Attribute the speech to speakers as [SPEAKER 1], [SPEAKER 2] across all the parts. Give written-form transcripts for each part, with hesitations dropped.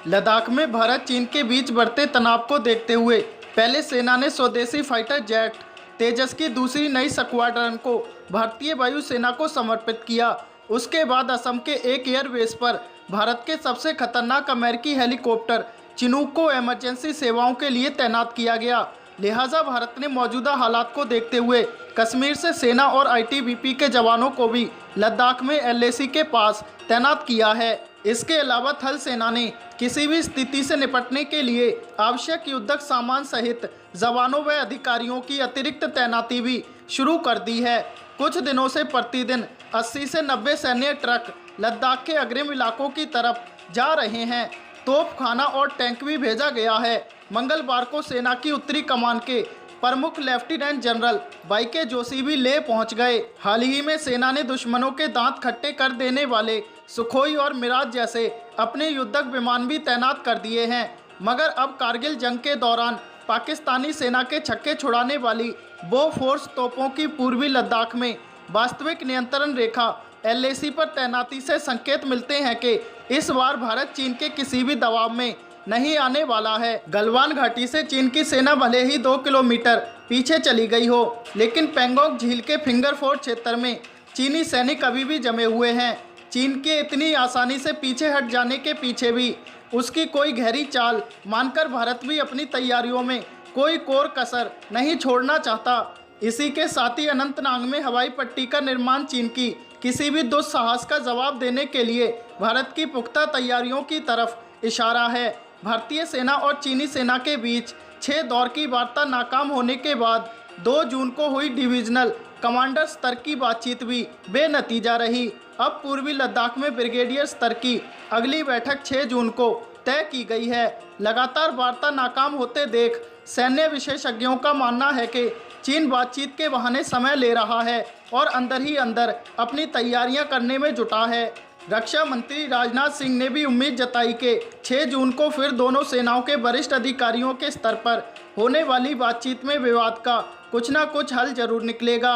[SPEAKER 1] लद्दाख में भारत चीन के बीच बढ़ते तनाव को देखते हुए पहले सेना ने स्वदेशी फाइटर जेट तेजस की दूसरी नई स्क्वाड्रन को भारतीय वायुसेना को समर्पित किया। उसके बाद असम के एक एयरबेस पर भारत के सबसे खतरनाक अमेरिकी हेलीकॉप्टर चिनूक को इमरजेंसी सेवाओं के लिए तैनात किया गया। लिहाजा भारत ने मौजूदा हालात को देखते हुए कश्मीर से सेना और आईटीबीपी के जवानों को भी लद्दाख में एलएसी के पास तैनात किया है। इसके अलावा थल सेना ने किसी भी स्थिति से निपटने के लिए आवश्यक युद्धक सामान सहित जवानों व अधिकारियों की अतिरिक्त तैनाती भी शुरू कर दी है। कुछ दिनों से प्रतिदिन 80 से 90 सैन्य ट्रक लद्दाख के अग्रिम इलाकों की तरफ जा रहे हैं। तोपखाना और टैंक भी भेजा गया है। मंगलवार को सेना की उत्तरी कमान के प्रमुख लेफ्टिनेंट जनरल वाईके जोशी भी ले पहुंच गए। हाल ही में सेना ने दुश्मनों के दांत खट्टे कर देने वाले सुखोई और मिराज जैसे अपने युद्धक विमान भी तैनात कर दिए हैं, मगर अब कारगिल जंग के दौरान पाकिस्तानी सेना के छक्के छुड़ाने वाली बोफोर्स तोपों की पूर्वी लद्दाख में वास्तविक नियंत्रण रेखा एलएसी पर तैनाती से संकेत मिलते हैं कि इस बार भारत चीन के किसी भी दबाव में नहीं आने वाला है। गलवान घाटी से चीन की सेना भले ही 2 किलोमीटर पीछे चली गई हो, लेकिन पेंगोंग झील के फिंगर फोर्ट क्षेत्र में चीनी सैनिक अभी भी जमे हुए हैं। चीन के इतनी आसानी से पीछे हट जाने के पीछे भी उसकी कोई गहरी चाल मानकर भारत भी अपनी तैयारियों में कोई कोर कसर नहीं छोड़ना चाहता। इसी के साथ ही अनंतनाग में हवाई पट्टी का निर्माण चीन की किसी भी दुस्साहस का जवाब देने के लिए भारत की पुख्ता तैयारियों की तरफ इशारा है। भारतीय सेना और चीनी सेना के बीच 6 दौर की वार्ता नाकाम होने के बाद 2 जून को हुई डिविजनल कमांडर स्तर की बातचीत भी बेनतीजा रही। अब पूर्वी लद्दाख में ब्रिगेडियर स्तर की अगली बैठक 6 जून को तय की गई है। लगातार वार्ता नाकाम होते देख सैन्य विशेषज्ञों का मानना है कि चीन बातचीत के बहाने समय ले रहा है और अंदर ही अंदर अपनी तैयारियां करने में जुटा है। रक्षा मंत्री राजनाथ सिंह ने भी उम्मीद जताई कि 6 जून को फिर दोनों सेनाओं के वरिष्ठ अधिकारियों के स्तर पर होने वाली बातचीत में विवाद का कुछ न कुछ हल जरूर निकलेगा।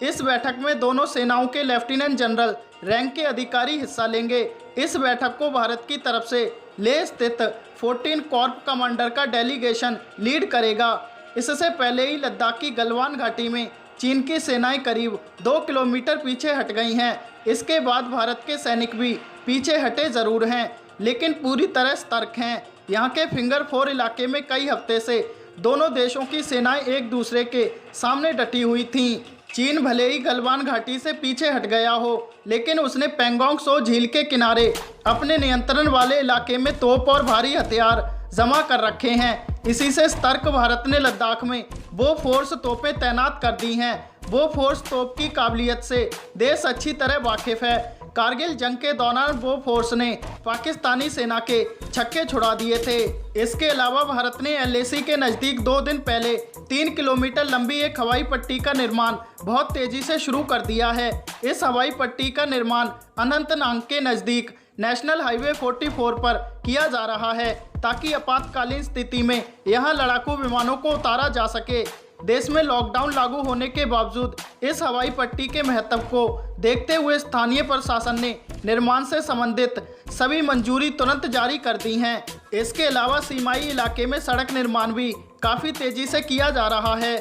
[SPEAKER 1] इस बैठक में दोनों सेनाओं के लेफ्टिनेंट जनरल रैंक के अधिकारी हिस्सा लेंगे। इस बैठक को भारत की तरफ से लेह स्थित 14 कॉर्प कमांडर का डेलीगेशन लीड करेगा। इससे पहले ही लद्दाख की गलवान घाटी में चीन की सेनाएं करीब 2 किलोमीटर पीछे हट गई हैं। इसके बाद भारत के सैनिक भी पीछे हटे ज़रूर हैं, लेकिन पूरी तरह सतर्क हैं। यहाँ के फिंगर 4 इलाके में कई हफ्ते से दोनों देशों की सेनाएं एक दूसरे के सामने डटी हुई थीं। चीन भले ही गलवान घाटी से पीछे हट गया हो, लेकिन उसने पेंगोंग त्सो झील के किनारे अपने नियंत्रण वाले इलाके में तोप और भारी हथियार जमा कर रखे हैं। इसी से सतर्क भारत ने लद्दाख में बोफोर्स तोपें तैनात कर दी हैं। बोफोर्स तोप की काबिलियत से देश अच्छी तरह वाकिफ है। कारगिल जंग के दौरान बोफोर्स ने पाकिस्तानी सेना के छक्के छुड़ा दिए थे। इसके अलावा भारत ने एलएसी के नज़दीक 2 दिन पहले 3 किलोमीटर लंबी एक हवाई पट्टी का निर्माण बहुत तेजी से शुरू कर दिया है। इस हवाई पट्टी का निर्माण अनंतनाग के नज़दीक नेशनल हाईवे 44 पर किया जा रहा है, ताकि आपातकालीन स्थिति में यहां लड़ाकू विमानों को उतारा जा सके। देश में लॉकडाउन लागू होने के बावजूद इस हवाई पट्टी के महत्व को देखते हुए स्थानीय प्रशासन ने निर्माण से संबंधित सभी मंजूरी तुरंत जारी कर दी हैं। इसके अलावा सीमाई इलाके में सड़क निर्माण भी काफ़ी तेजी से किया जा रहा है।